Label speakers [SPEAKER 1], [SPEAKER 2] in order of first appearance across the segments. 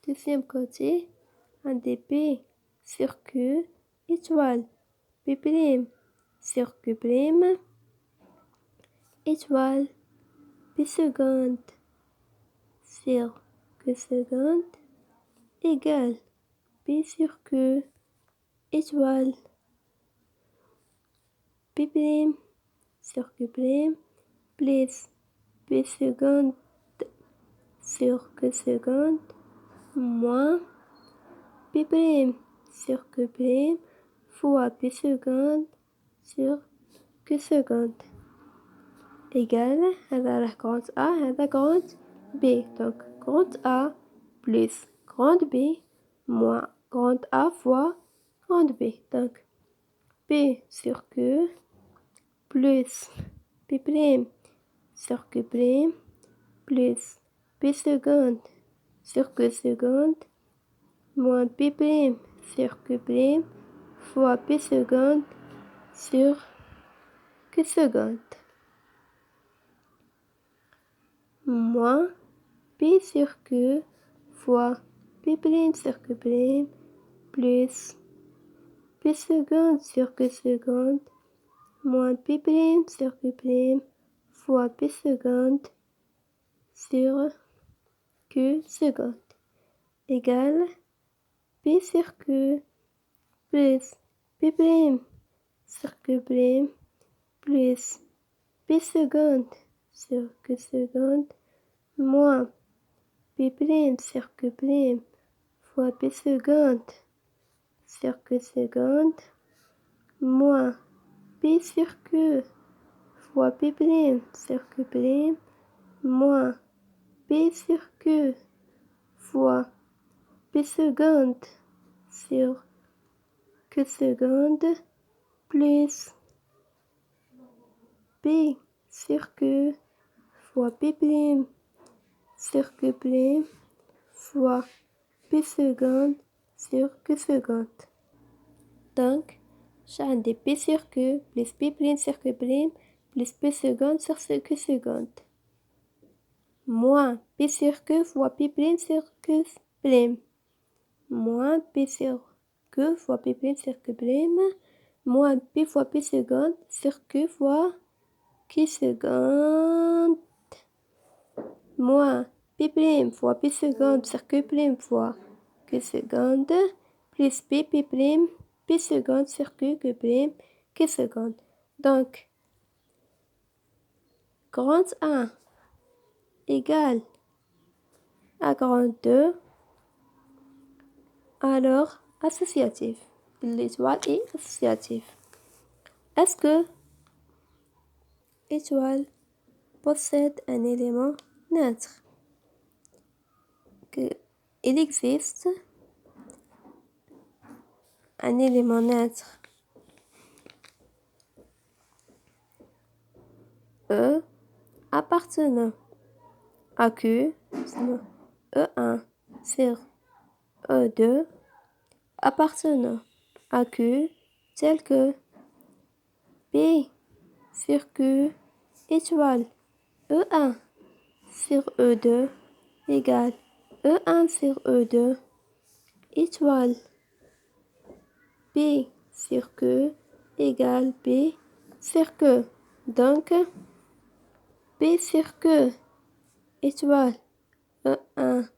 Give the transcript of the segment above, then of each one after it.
[SPEAKER 1] Deuxième côté, un des P sur Q, étoile, P', sur Q', étoile, P seconde, sur Q seconde, égale P sur Q, étoile, P', sur Q', plus P seconde, sur Q seconde, moins P' sur Q' fois P seconde sur Q seconde égale هذا grande A هذا grande B. Donc grande A plus grande B moins grande A fois grande B. Donc P sur Q plus P' sur Q' plus P seconde sur Q seconde moins P' sur Q' fois P seconde sur Q seconde moins P sur Q fois P' sur Q' plus P seconde sur Q seconde moins P' sur Q' fois P seconde sur Q seconde égale P sur Q plus P' sur Q' plus P seconde sur Q seconde moins P' sur Q' fois P seconde sur Q seconde moins P sur Q fois P' sur Q' moins P sur Q fois P seconde sur Q seconde plus P sur Q fois P' sur Q' fois P seconde sur Q seconde. Donc, j'ai un des P sur Q plus P' sur Q' plus P seconde sur Q seconde. Moins P sur Q fois P' sur Q'. Moins P sur Q fois P' sur Q'. Moins P fois P seconde sur Q fois Q seconde. Moins P' fois P seconde sur Q' fois Q seconde. Plus P' P seconde sur Q Q seconde. Donc, grande 1 égale à grande 2. Alors, associatif. L'étoile est associative. Est-ce que l'étoile possède un élément neutre? Il existe un élément neutre E appartenant à Q, E1 sur E2 appartenant à Q tel que P sur Q étoile E1 sur E2 égale E1 sur E2 étoile P sur Q égale P sur Q. Donc, P sur Q étoile E1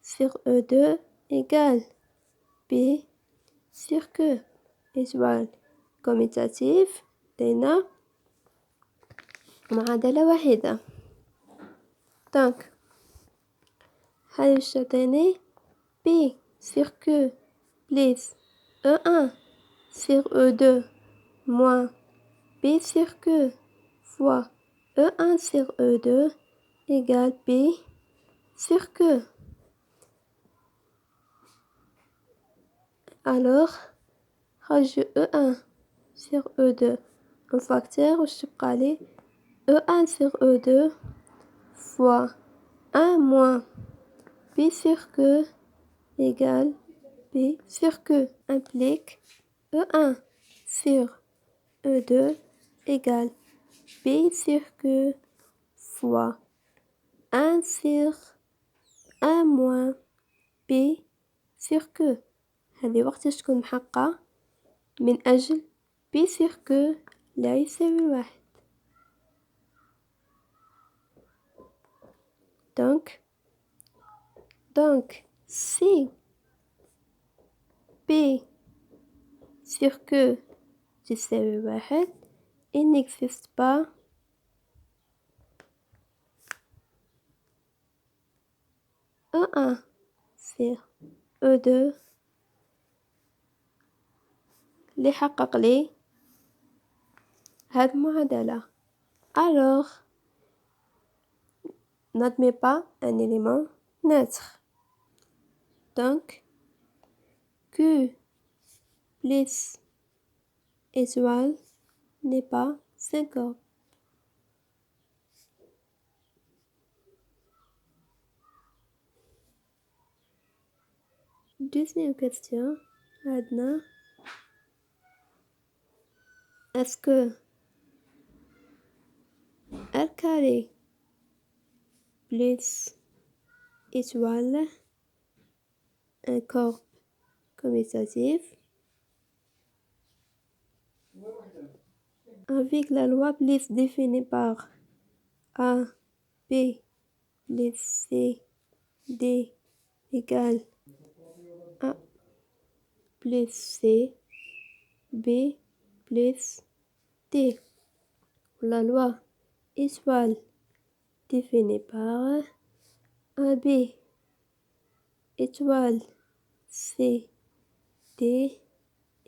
[SPEAKER 1] sur E2 égale P sur Q étoile commutative لنا معادلة واحدة. Donc, هيعطيني P sur Q plus E1 sur E2 moins P sur Q fois E1 sur E2 égale P sur Q. Alors, rajoute E1 sur E2 un facteur وش تبقى لي E1 sur E2 fois 1 moins P sur Q égale P sur Q implique E1 sur E2 égale P sur Q fois 1 sur 1 moins B sur Q. هذه وقتاش تكون محقة؟ من أجل B sur Q لا يساوي 1. Donc si B sur Q تساوي 1, il n'existe pas E1 sur E2 اللي حقق لي هاد المعادلة. Alors, n'admet pas un élément neutre. Donc, Q plus étoile n'est pas 50. Deuxième question, Adna. Est-ce que R carré plus étoile un corps commutatif avec la loi plus définie par A, B plus C, D égale A plus C, B plus D. La loi étoile définie par AB étoile C, D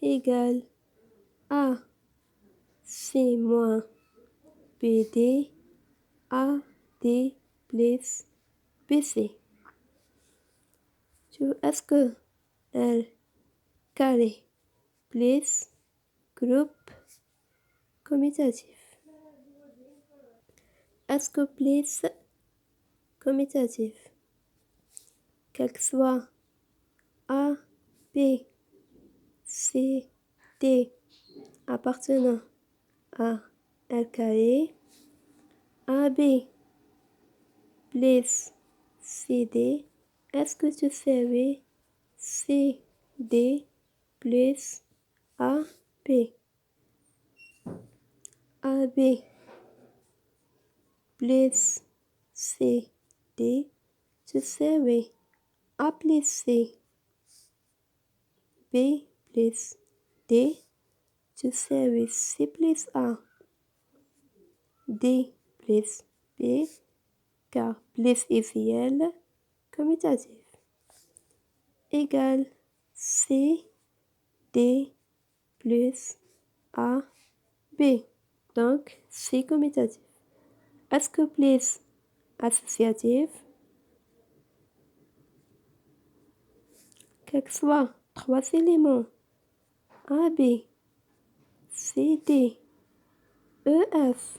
[SPEAKER 1] égale A, C moins BD, AD plus BC. Est-ce que R carré plus groupe commutatif? Est-ce que plus commutatif, quel que soit A, B, C, D appartenant à R carré, AB plus CD, est-ce que tu savais CD plus AB? AB plus CD, tu savais A plus C, B plus D, tu savais C plus A, D plus B, car plus égale commutatif, égale C, D plus A, B. Donc, C commutatif. Est-ce que plus associatif? Quels que soient 3 éléments A, B, C, D, E, F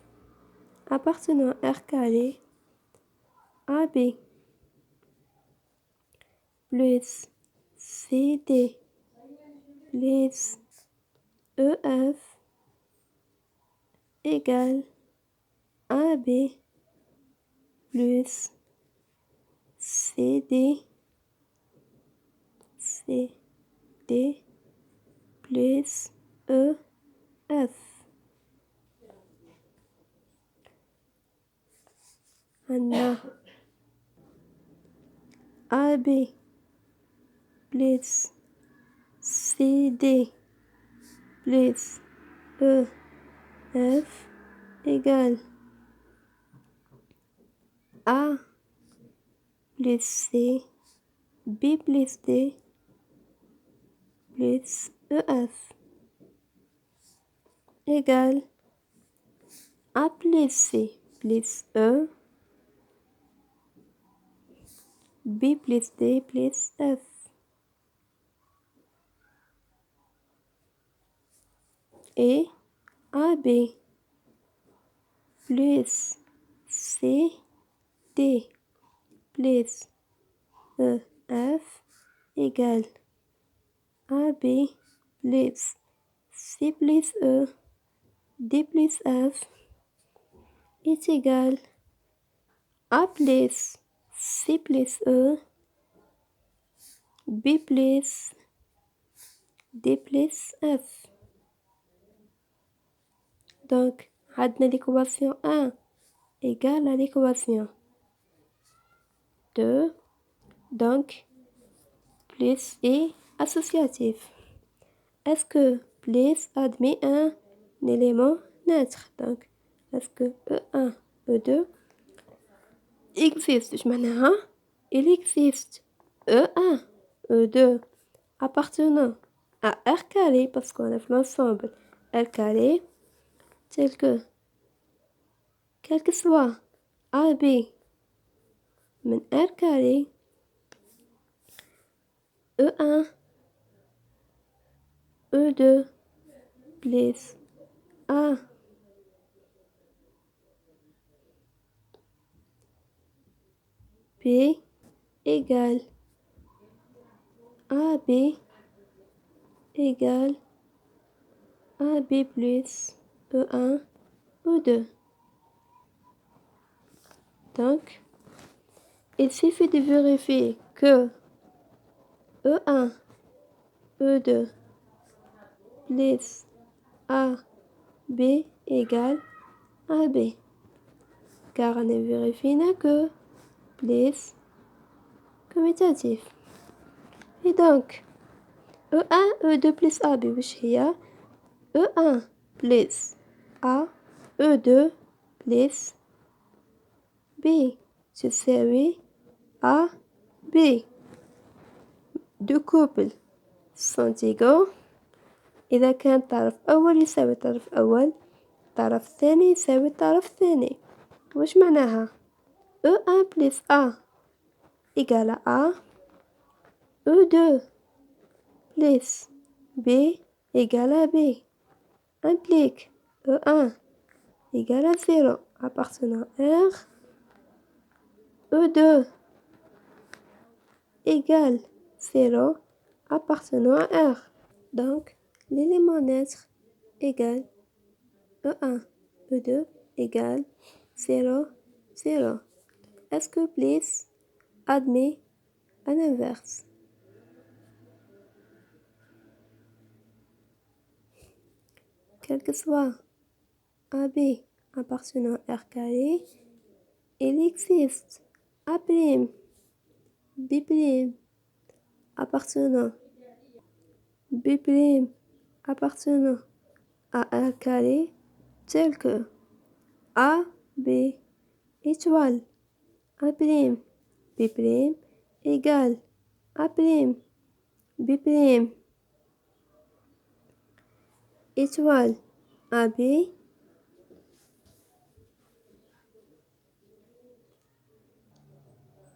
[SPEAKER 1] appartenant à R carré, AB plus CD plus EF égale AB plus CD plus EF. Maintenant, AB plus CD plus EF égale A plus C, B plus D plus EF égale A plus C plus E, B plus D plus F. Et AB plus C, D plus EF égale AB plus C plus E, D plus F est égal A plus C plus E, B plus D plus F. Donc, عندنا l'équation 1 égale à l'équation 2. Donc, plus est associatif. Est-ce que plus admet un élément neutre? Donc, est-ce que E1, E2 existe? Il existe E1, E2 appartenant à R carré parce qu'on a fait l'ensemble R carré tel que quel que soit AB من R carré E1 E2 plus A B égale AB égale AB plus E1 E2. Donc, il suffit de vérifier que E1 E2 plus AB égale AB. Car on ne vérifie que plus commutatif. Et donc, E1 E2 plus AB واش هي E1 plus A E2 plus B تساوي A B. Deux couples sont égaux إذا كان طرف أول يساوي طرف أول طرف ثاني يساوي طرف ثاني. واش معناها E1 plus A égale à A E2 plus B égale à B implique E1 égale à 0 appartenant à R E2 égale 0 appartenant à R. Donc, l'élément neutre égale E1, E2 égale 0, 0. Est-ce que plus admet un inverse? Quel que soit AB appartenant à R carré, il existe A', B' appartenant B' appartenant à R carré tel que A, B étoile A', B' égale A', B' étoile AB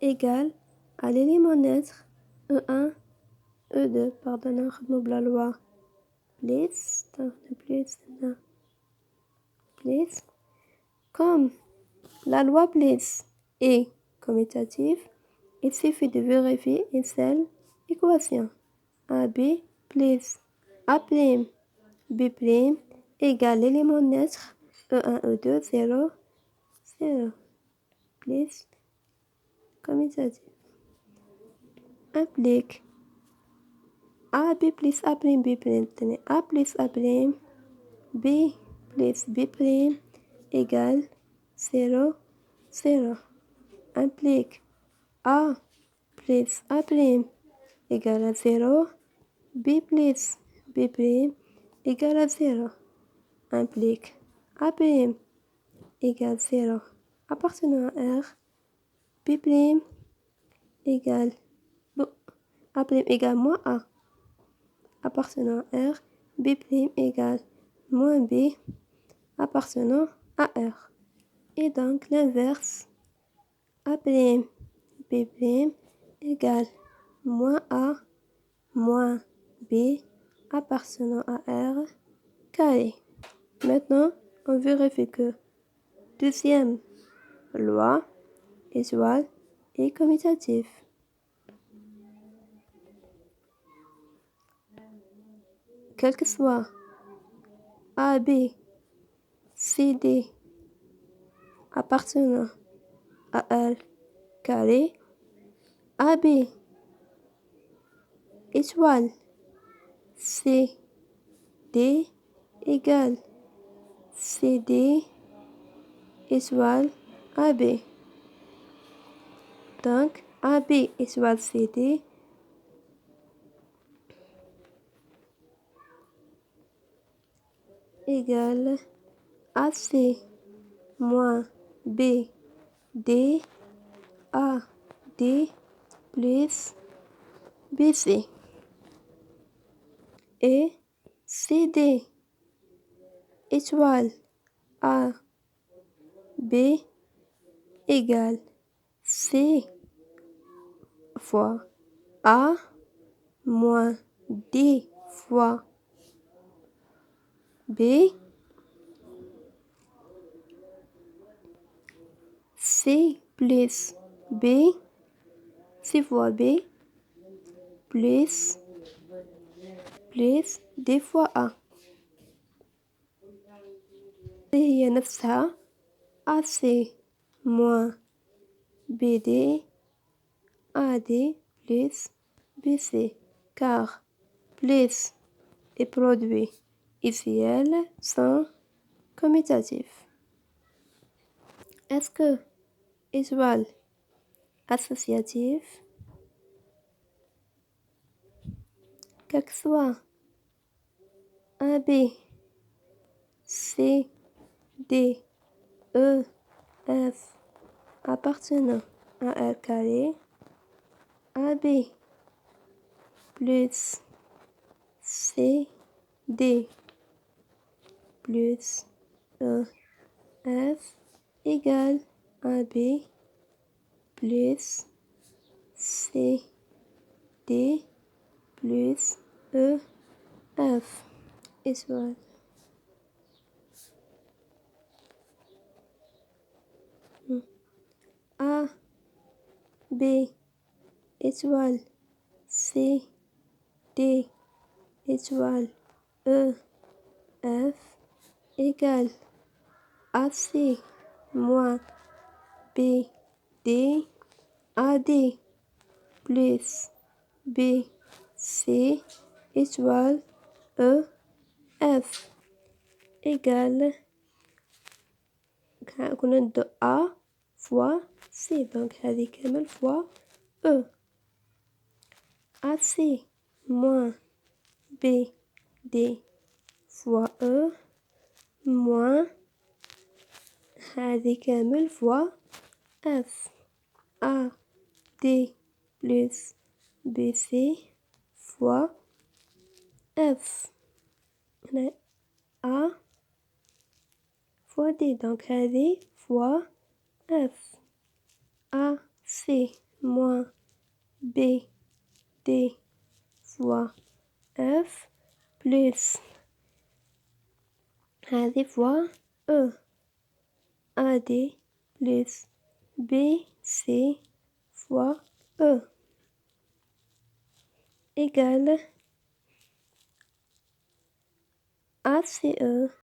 [SPEAKER 1] égale à l'élément neutre E1, E2, pardon, نخدمو بلا loi plus, comme la loi plus est commutative, il suffit de vérifier une seule équation. AB plus A', B' égale l'élément neutre E1, E2, 0, 0, plus commutative. Implique AB plus A', B', tenez, A plus A', B plus B' égale 0, 0. Implique A plus A' égale à 0, B plus B' égale à 0. Implique A' égale 0 appartenant à R, B' égale A' égale moins A appartenant à R, B' égale moins B appartenant à R. Et donc l'inverse A', B' égale moins A moins B appartenant à R carré. Maintenant, on vérifie que deuxième loi étoile est commutative. Quel que soit A, B, C, D appartenant à R carré, AB étoile. C, D égale CD étoile AB. Donc, AB étoile CD égale AC moins B D A D plus BC. Et CD étoile A B égale C fois A moins D fois B. C plus B, C fois B, plus D fois A. هي نفسها AC moins BD AD plus BC, car plus et produit ICL sont commutatifs. Est-ce que étoile associative, quel que soit AB, C, D, E, F appartenant à R carré, AB plus C, D plus E, F égale AB plus C, D plus E, F. Étoile. A, B, étoile, C, D, étoile, E, F égale AC moins B, D, AD plus B, C, étoile, E, F égale كنا A fois C, donc هذه كامل fois E. AC moins B, D fois E moins هذه كامل fois F. A, D plus BC fois F. هنا A fois D, donc هذه fois F. A, C moins B, D fois F plus هذه fois E. AD plus BC fois E égale ACE